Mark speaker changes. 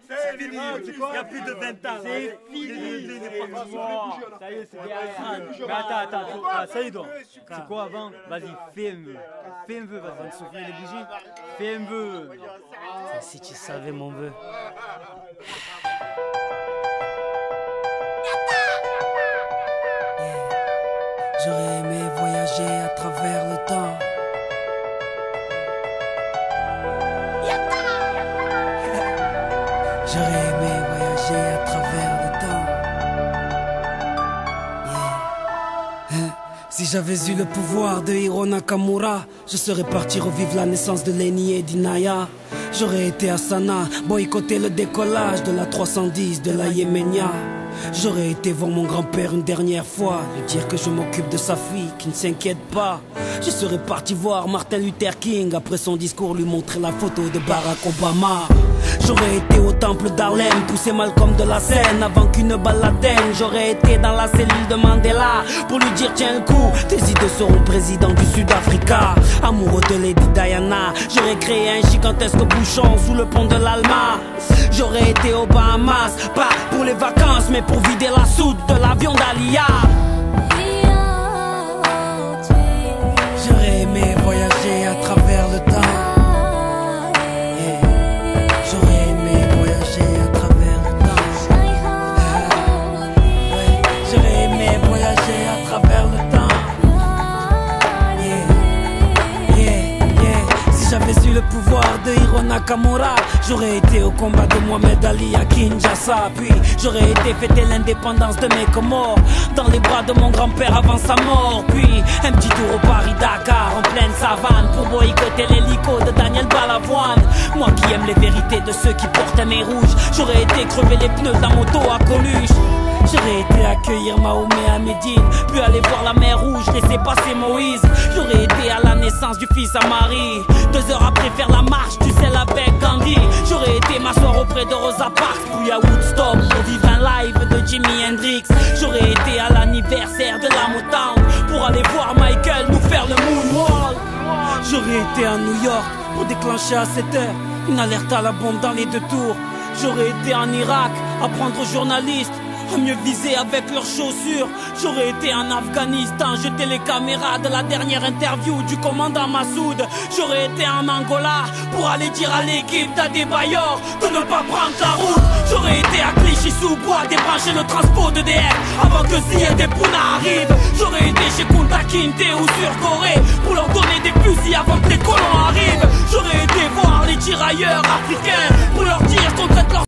Speaker 1: C'est fini, il n'y a plus de 20 ans. C'est fini.
Speaker 2: Ça y est, c'est derrière. Mais attends, ça y est donc. C'est quoi avant? Vas-y, fais un vœu. Fais un vœu, vas-y. On souffler les bougies. Fais un vœu.
Speaker 3: Si tu savais mon vœu. J'aurais aimé voyager à travers le temps. J'aurais aimé voyager à travers le temps. Si j'avais eu le pouvoir de Hiro Nakamura, je serais parti revivre la naissance de Lenny et d'Inaya. J'aurais été à Sanaa, boycotter le décollage de la 310 de la Yéménia. J'aurais été voir mon grand-père une dernière fois, lui dire que je m'occupe de sa fille, qui ne s'inquiète pas. Je serais parti voir Martin Luther King, après son discours lui montrer la photo de Barack Obama. J'aurais été au temple d'Harlem, pousser Malcolm de la scène avant qu'une balle l'atteigne. J'aurais été dans la cellule de Mandela pour lui dire tiens le coup, tes idées seront président du Sud-Africa. Amoureux de Lady Diana, j'aurais créé un gigantesque bouchon sous le pont de l'Alma. J'aurais été aux Bahamas, pas pour les vacances mais pour vider la soute de l'avion d'Alia. J'aurais aimé voyager à travers le temps. J'aurais aimé voyager à travers le temps. J'aurais aimé voyager à travers le temps. Si j'avais eu le pouvoir de Hiro Nakamura, j'aurais été au combat de Mohamed Ali à Kinshasa. Puis j'aurais été fêter l'indépendance de mes Comores dans les bras de mon grand-père avant sa mort. Puis un petit tour au Paris-Dakar en pleine savane pour boycotter l'hélico de Daniel Balavoine. Moi qui aime les vérités de ceux qui portent un nez rouge, j'aurais été crever les pneus de la moto à Coluche. J'aurais été accueillir Mahomet à Médine, puis aller voir la mer Rouge, laisser passer Moïse. J'aurais été à la naissance du fils à Marie, 2 heures après faire la marche du sel avec Gandhi. J'aurais été m'asseoir auprès de Rosa Parks, puis à Woodstock pour vivre un live de Jimi Hendrix. J'aurais été à l'anniversaire de la Motown pour aller voir Michael nous faire le moonwalk. J'aurais été à New York pour déclencher à 7 heures une alerte à la bombe dans les 2 tours. J'aurais été en Irak apprendre aux journalistes à mieux viser avec leurs chaussures. J'aurais été en Afghanistan, jeter les caméras de la dernière interview du commandant Massoud. J'aurais été en Angola pour aller dire à l'équipe d'Adebayor de ne pas prendre la route. J'aurais été à Clichy-sous-Bois débrancher le transport d'EDF avant que Ziyad et Pouna arrivent. J'aurais été chez Kunta Kinte ou sur Corée